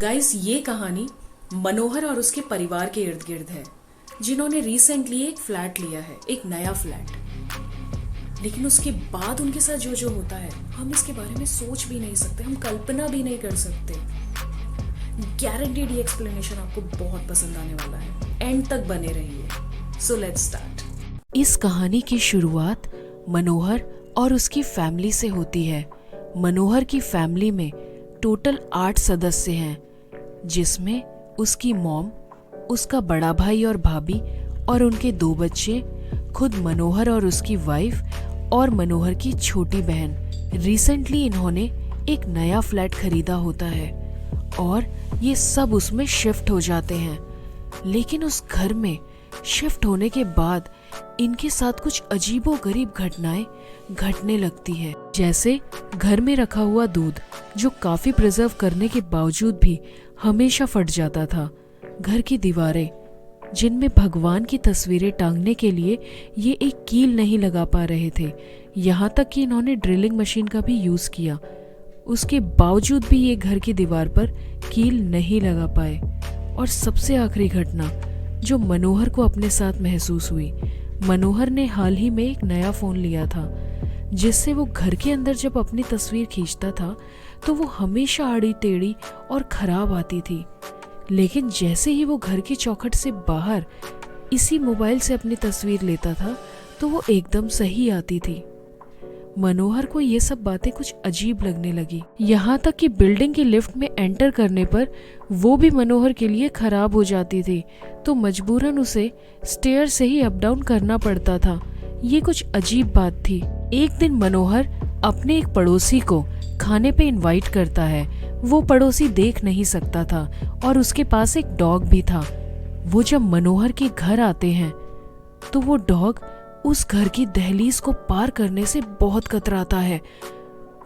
Guys, ये कहानी मनोहर और उसके परिवार के इर्द गिर्द है, जिन्होंने रिसेंटली एक फ्लैट लिया है, एक नया फ्लैट। लेकिन उसके बाद उनके साथ जो जो होता है, हम इसके बारे में सोच भी नहीं सकते, हम कल्पना भी नहीं कर सकते। गारंटीड ये एक्सप्लेनेशन आपको बहुत पसंद आने वाला है। एंड तक बने रहिए। So let's start. इस कहानी की शुरुआत मनोहर और उसकी फैमिली से होती है। मनोहर की फैमिली में टोटल 8 सदस्य हैं, जिसमें उसकी मॉम, उसका बड़ा भाई और भाभी और उनके 2 बच्चे, खुद मनोहर और उसकी वाइफ और मनोहर की छोटी बहन। रिसेंटली इन्होंने एक नया फ्लैट खरीदा होता है और ये सब उसमें शिफ्ट हो जाते हैं। लेकिन उस घर में शिफ्ट होने के बाद इनके साथ कुछ अजीबोगरीब घटनाएं घटने लगती है। जैसे घर में रखा हुआ दूध जो काफी प्रिजर्व करने के बावजूद भी हमेशा फट जाता था। घर की दीवारें जिनमें भगवान की तस्वीरें टांगने के लिए ये एक कील नहीं लगा पा रहे थे, यहाँ तक कि इन्होंने ड्रिलिंग मशीन का भी यूज किया। उसके बावजूद भी ये घर की दीवार पर कील नहीं लगा पाए। और सबसे आखिरी घटना जो मनोहर को अपने साथ महसूस हुई, मनोहर ने हाल ही में एक नया फोन लिया था, जिससे वो घर के अंदर जब अपनी तस्वीर खींचता था तो वो हमेशा आड़ी टेढ़ी और खराब आती थी। लेकिन जैसे ही वो घर की चौखट से बाहर इसी मोबाइल से अपनी तस्वीर लेता था तो वो एकदम सही आती थी। मनोहर को ये सब बातें कुछ अजीब लगने लगी, यहाँ तक कि बिल्डिंग की लिफ्ट में एंटर करने पर वो भी मनोहर के लिए खराब हो जाती थी, तो मजबूरन उसे स्टेयर से ही अप डाउन करना पड़ता था। ये कुछ अजीब बात थी। एक दिन मनोहर अपने एक पड़ोसी को खाने पे इनवाइट करता है। वो पड़ोसी देख नहीं सकता था और उसके पास एक डॉग भी था। वो जब मनोहर के घर आते हैं तो वो डॉग उस घर की दहलीज को पार करने से बहुत कतराता है।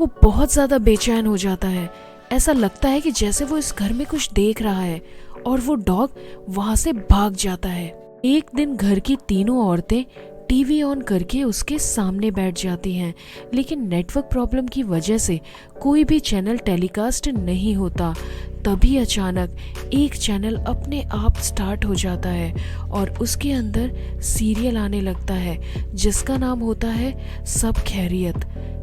वो बहुत ज्यादा बेचैन हो जाता है। ऐसा लगता है कि जैसे वो इस घर में कुछ देख रहा है और वो डॉग वहां से भाग जाता है। एक दिन घर की तीनों औरतें टीवी ऑन करके उसके सामने बैठ जाती हैं, लेकिन नेटवर्क प्रॉब्लम की वजह से कोई भी चैनल टेलीकास्ट नहीं होता। तभी अचानक एक चैनल अपने आप स्टार्ट हो जाता है और उसके अंदर सीरियल आने लगता है, जिसका नाम होता है सब खैरियत।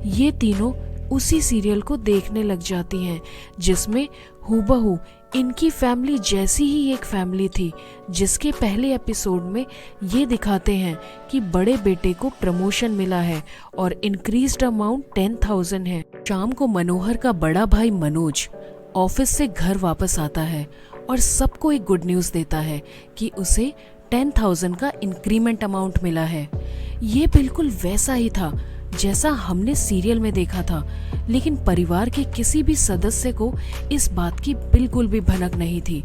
ये तीनों उसी सीरियल को देखने लग जाती हैं, जिसमें हूबहू इनकी फैमिली जैसी ही एक फैमिली थी, जिसके पहले एपिसोड में ये दिखाते हैं कि बड़े बेटे को प्रमोशन मिला है और इंक्रीज्ड अमाउंट 10,000 है। शाम को मनोहर का बड़ा भाई मनोज ऑफिस से घर वापस आता है और सबको एक गुड न्यूज़ देता है कि उसे 10,000 का इंक्रीमेंट अमाउंट मिला है। ये बिल्कुल वैसा ही था जैसा हमने सीरियल में देखा था, लेकिन परिवार के किसी भी सदस्य को इस बात की बिल्कुल भी भनक नहीं थी।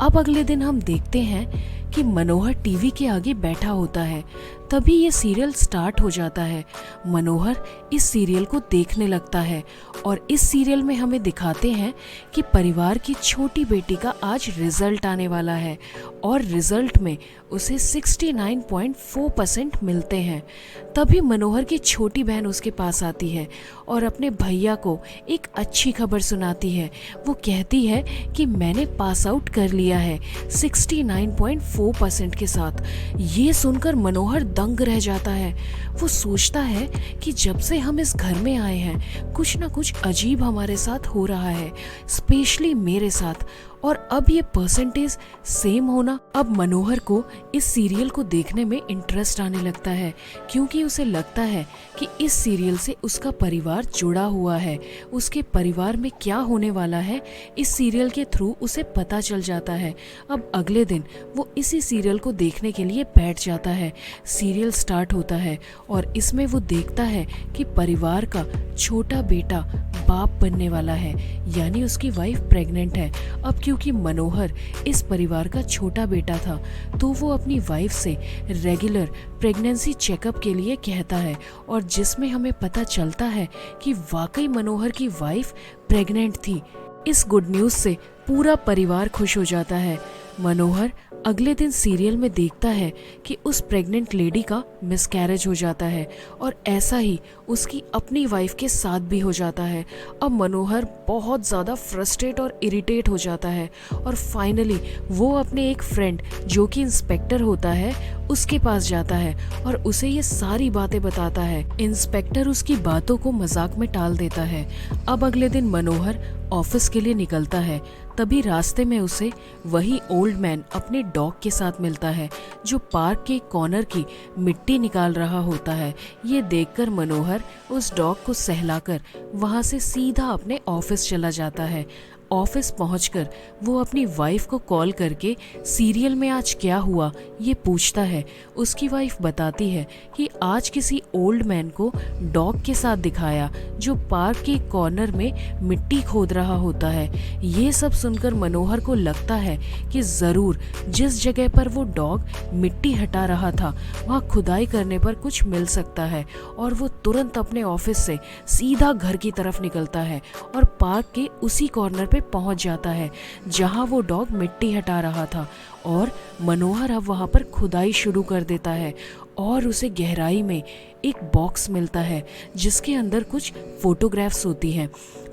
अब अगले दिन हम देखते हैं कि मनोहर टीवी के आगे बैठा होता है। तभी ये सीरियल स्टार्ट हो जाता है। मनोहर इस सीरियल को देखने लगता है और इस सीरियल में हमें दिखाते हैं कि परिवार की छोटी बेटी का आज रिजल्ट आने वाला है और रिजल्ट में उसे 69.4% मिलते हैं। तभी मनोहर की छोटी बहन उसके पास आती है और अपने भैया को एक अच्छी खबर सुनाती है। वो कहती है कि मैंने पास आउट कर लिया है 69.4% के साथ। ये सुनकर मनोहर दंग रह जाता है। वो सोचता है कि जब से हम इस घर में आए हैं कुछ ना कुछ अजीब हमारे साथ हो रहा है, स्पेशली मेरे साथ, और अब ये परसेंटेज सेम होना। अब मनोहर को इस सीरियल को देखने में इंटरेस्ट आने लगता है, क्योंकि उसे लगता है कि इस सीरियल से उसका परिवार जुड़ा हुआ है। उसके परिवार में क्या होने वाला है इस सीरियल के थ्रू उसे पता चल जाता है। अब अगले दिन वो इसी सीरियल को देखने के लिए बैठ जाता है। सीरियल स्टार्ट होता है और इसमें वो देखता है कि परिवार का छोटा बेटा बाप बनने वाला है, यानी उसकी वाइफ प्रेग्नेंट है। अब क्योंकि मनोहर इस परिवार का छोटा बेटा था, तो वो अपनी वाइफ से रेगुलर प्रेगनेंसी चेकअप के लिए कहता है, और जिसमें हमें पता चलता है कि वाकई मनोहर की वाइफ प्रेग्नेंट थी। इस गुड न्यूज़ से पूरा परिवार खुश हो जाता है। मनोहर अगले दिन सीरियल में देखता है कि उस प्रेग्नेंट लेडी का मिसकैरेज हो जाता है और ऐसा ही उसकी अपनी वाइफ के साथ भी हो जाता है। अब मनोहर बहुत ज़्यादा फ्रस्ट्रेट और इरिटेट हो जाता है और फाइनली वो अपने एक फ्रेंड जो कि इंस्पेक्टर होता है उसके पास जाता है और उसे ये सारी बातें बताता है। इंस्पेक्टर उसकी बातों को मजाक में टाल देता है। अब अगले दिन मनोहर ऑफिस के लिए निकलता है, तभी रास्ते में उसे वही ओल्ड मैन अपने डॉग के साथ मिलता है जो पार्क के कॉर्नर की मिट्टी निकाल रहा होता है। ये देखकर मनोहर उस डॉग को सहलाकर वहां से सीधा अपने ऑफिस चला जाता है। ऑफिस पहुंचकर वो अपनी वाइफ को कॉल करके सीरियल में आज क्या हुआ ये पूछता है। उसकी वाइफ बताती है कि आज किसी ओल्ड मैन को डॉग के साथ दिखाया जो पार्क के कॉर्नर में मिट्टी खोद रहा होता है। ये सब सुनकर मनोहर को लगता है कि जरूर जिस जगह पर वो डॉग मिट्टी हटा रहा था वहाँ खुदाई करने पर कुछ मिल सकता है और वो तुरंत अपने ऑफिस से सीधा घर की तरफ निकलता है और पार्क के उसी कॉर्नर पे पहुंच जाता है जहां वो डॉग मिट्टी हटा रहा था। और मनोहर अब वहां पर खुदाई शुरू कर देता है और उसे गहराई में एक बॉक्स मिलता है जिसके अंदर कुछ फोटोग्राफ्स होती हैं।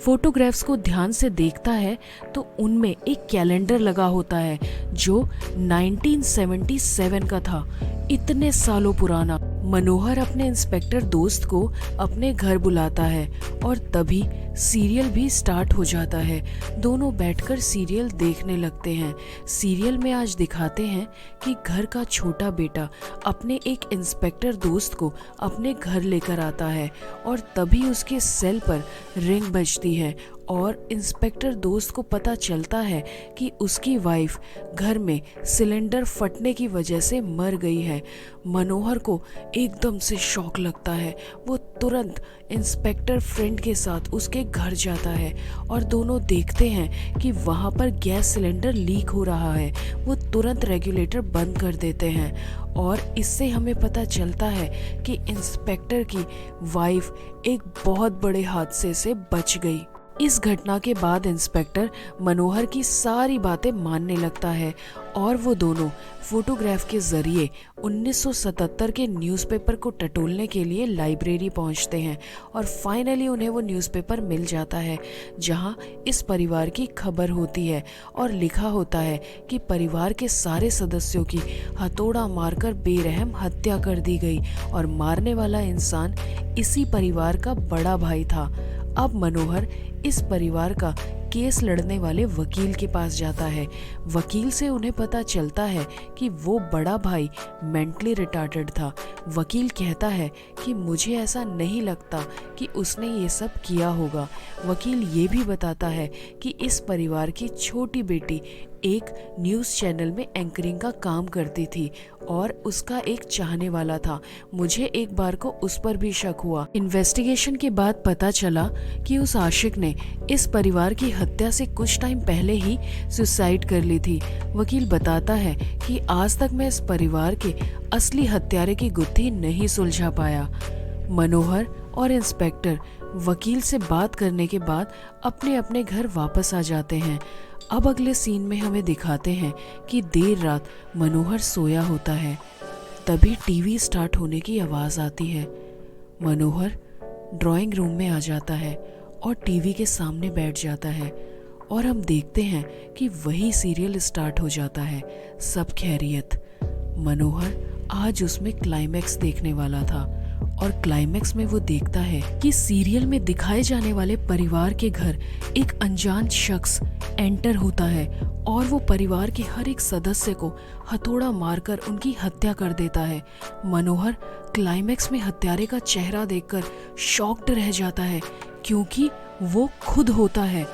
फोटोग्राफ्स को ध्यान से देखता है तो उनमें एक कैलेंडर लगा होता है जो 1977 का था, इतने सालों पुराना। मनोहर अपने इंस्पेक्टर दोस्त को अपने घर बुलाता है और तभी सीरियल भी स्टार्ट हो जाता है। दोनों बैठकर सीरियल देखने लगते हैं। सीरियल में आज दिखाते हैं कि घर का छोटा बेटा अपने एक इंस्पेक्टर दोस्त को अपने घर लेकर आता है और तभी उसके सेल पर रिंग बजती है और इंस्पेक्टर दोस्त को पता चलता है कि उसकी वाइफ घर में सिलेंडर फटने की वजह से मर गई है। मनोहर को एकदम से शॉक लगता है। वो तुरंत इंस्पेक्टर फ्रेंड के साथ उसके घर जाता है और दोनों देखते हैं कि वहाँ पर गैस सिलेंडर लीक हो रहा है। वो तुरंत रेगुलेटर बंद कर देते हैं और इससे हमें पता चलता है कि इंस्पेक्टर की वाइफ एक बहुत बड़े हादसे से बच गई। इस घटना के बाद इंस्पेक्टर मनोहर की सारी बातें मानने लगता है और वो दोनों फोटोग्राफ के जरिए 1977 के न्यूज़पेपर को टटोलने के लिए लाइब्रेरी पहुंचते हैं और फाइनली उन्हें वो न्यूज़पेपर मिल जाता है जहां इस परिवार की खबर होती है और लिखा होता है कि परिवार के सारे सदस्यों की हथौड़ा मारकर बेरहम हत्या कर दी गई और मारने वाला इंसान इसी परिवार का बड़ा भाई था। अब मनोहर इस परिवार का केस लड़ने वाले वकील के पास जाता है। वकील से उन्हें पता चलता है कि वो बड़ा भाई मेंटली रिटार्टेड था। वकील कहता है कि मुझे ऐसा नहीं लगता कि उसने ये सब किया होगा। वकील ये भी बताता है कि इस परिवार की छोटी बेटी एक न्यूज़ चैनल में एंकरिंग का काम करती थी और उसका एक चाहने वाला था। मुझे एक बार को उस पर भी शक हुआ। इन्वेस्टिगेशन के बाद पता चला कि उस आशिक ने इस परिवार की हत्या से कुछ टाइम पहले ही सुसाइड कर ली थी। वकील बताता है कि आज तक मैं इस परिवार के असली हत्यारे की गुत्थी नहीं सुलझा पाया। मनोहर और इंस्पेक्टर वकील से बात करने के बाद अपने अपने घर वापस आ जाते हैं। अब अगले सीन में हमें दिखाते हैं कि देर रात मनोहर सोया होता है, तभी टीवी स्टार्ट होने की आवाज़ आती है। मनोहर ड्राइंग रूम में आ जाता है और टीवी के सामने बैठ जाता है और हम देखते हैं कि वही सीरियल स्टार्ट हो जाता है, सब खैरियत। मनोहर आज उसमें क्लाइमैक्स देखने वाला था और क्लाइमैक्स में वो देखता है कि सीरियल में दिखाए जाने वाले परिवार के घर एक अनजान शख्स एंटर होता है और वो परिवार के हर एक सदस्य को हथौड़ा मारकर उनकी हत्या कर देता है। मनोहर क्लाइमैक्स में हत्यारे का चेहरा देखकर शॉक्ड रह जाता है क्योंकि वो खुद होता है।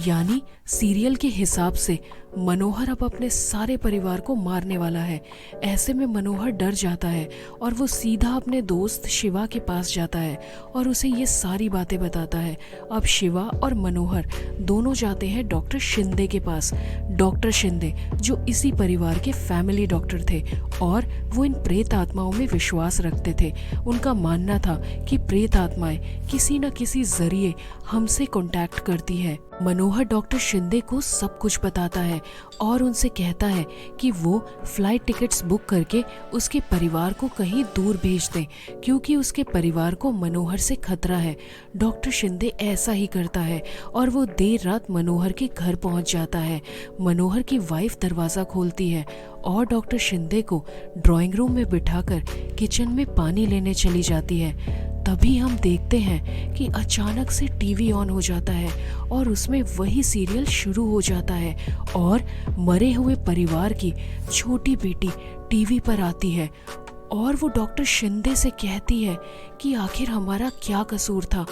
यानी सीरियल के हिसाब से मनोहर अब अपने सारे परिवार को मारने वाला है। ऐसे में मनोहर डर जाता है और वो सीधा अपने दोस्त शिवा के पास जाता है और उसे ये सारी बातें बताता है। अब शिवा और मनोहर दोनों जाते हैं डॉक्टर शिंदे के पास। डॉक्टर शिंदे जो इसी परिवार के फैमिली डॉक्टर थे और वो इन प्रेत आत्माओं में विश्वास रखते थे। उनका मानना था कि प्रेत आत्माएं किसी न किसी जरिए हमसे कांटेक्ट करती है। मनोहर डॉक्टर शिंदे को सब कुछ बताता है और उनसे कहता है कि वो फ्लाइट टिकट्स बुक करके उसके परिवार को कहीं दूर भेज दें क्योंकि उसके परिवार को मनोहर से खतरा है। डॉक्टर शिंदे ऐसा ही करता है और वो देर रात मनोहर के घर पहुंच जाता है। मनोहर की वाइफ दरवाज़ा खोलती है और डॉक्टर शिंदे को ड्राइंग रूम में बिठाकर किचन में पानी लेने चली जाती है। तभी हम देखते हैं कि अचानक से टीवी ऑन हो जाता है और उसमें वही सीरियल शुरू हो जाता है और मरे हुए परिवार की छोटी बेटी टीवी पर आती है और वो डॉक्टर शिंदे से कहती है कि आखिर हमारा क्या कसूर था,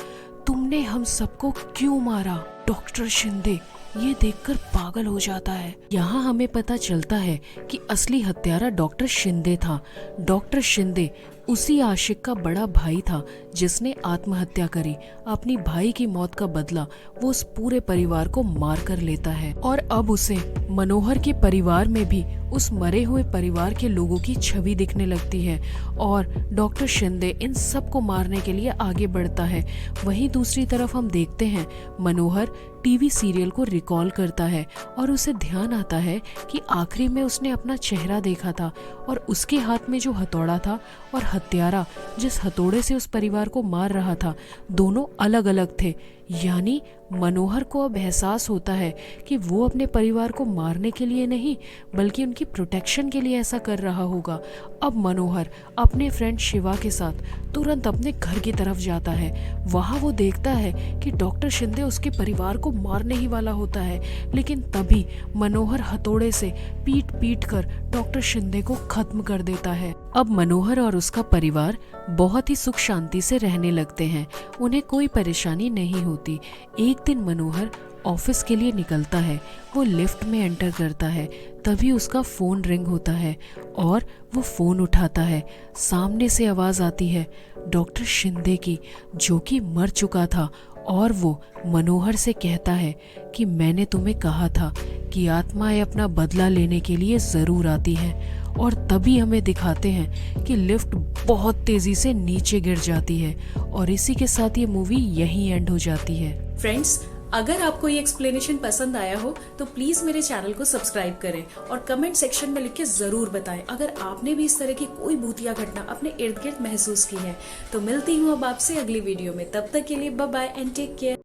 तुमने हम सबको क्यों मारा। डॉक्टर शिंदे ये देखकर पागल हो जाता है। यहाँ हमें पता चलता है कि असली हत्यारा डॉक्टर शिंदे था। डॉक्टर शिंदे उसी आशिक का बड़ा भाई था जिसने आत्महत्या करी। अपनी भाई की मौत का बदला वो उस पूरे परिवार को मार कर लेता है और अब उसे मनोहर के परिवार में भी उस मरे हुए परिवार के लोगों की छवि दिखने लगती है और डॉक्टर शिंदे इन सब को मारने के लिए आगे बढ़ता है। वहीं दूसरी तरफ हम देखते हैं मनोहर टीवी सीरियल को रिकॉल करता है और उसे ध्यान आता है कि आखिरी में उसने अपना चेहरा देखा था और उसके हाथ में जो हथौड़ा था और हत्यारा जिस हथौड़े से उस परिवार को मार रहा था दोनों अलग अलग थे। यानी मनोहर को अब एहसास होता है कि वो अपने परिवार को मारने के लिए नहीं बल्कि उनकी प्रोटेक्शन के लिए ऐसा कर रहा होगा। अब मनोहर अपने फ्रेंड शिवा के साथ तुरंत अपने घर की तरफ जाता है। वहाँ वो देखता है कि डॉक्टर शिंदे उसके परिवार को मारने ही वाला होता है, लेकिन तभी मनोहर हथौड़े से पीट पीट कर डॉक्टर शिंदे को खत्म कर देता है। अब मनोहर और उसका परिवार बहुत ही सुख शांति से रहने लगते हैं। उन्हें कोई परेशानी नहीं होती। एक दिन मनोहर ऑफिस के लिए निकलता है। वो लिफ्ट में एंटर करता है, तभी उसका फोन रिंग होता है और वो फोन उठाता है। सामने से आवाज आती है डॉक्टर शिंदे की, जो कि मर चुका था, और वो मनोहर से कहता है कि मैंने तुम्हें कहा था कि आत्माएं अपना बदला लेने के लिए जरूर आती हैं। और तभी हमें दिखाते हैं कि लिफ्ट बहुत तेजी से नीचे गिर जाती है और इसी के साथ ये मूवी यहीं एंड हो जाती है। फ्रेंड्स, अगर आपको ये एक्सप्लेनेशन पसंद आया हो तो प्लीज मेरे चैनल को सब्सक्राइब करें और कमेंट सेक्शन में लिख के जरूर बताएं अगर आपने भी इस तरह की कोई भूतिया घटना अपने इर्द गिर्द महसूस की है। तो मिलती हूँ अब आपसे अगली वीडियो में। तब तक के लिए bye bye and take care.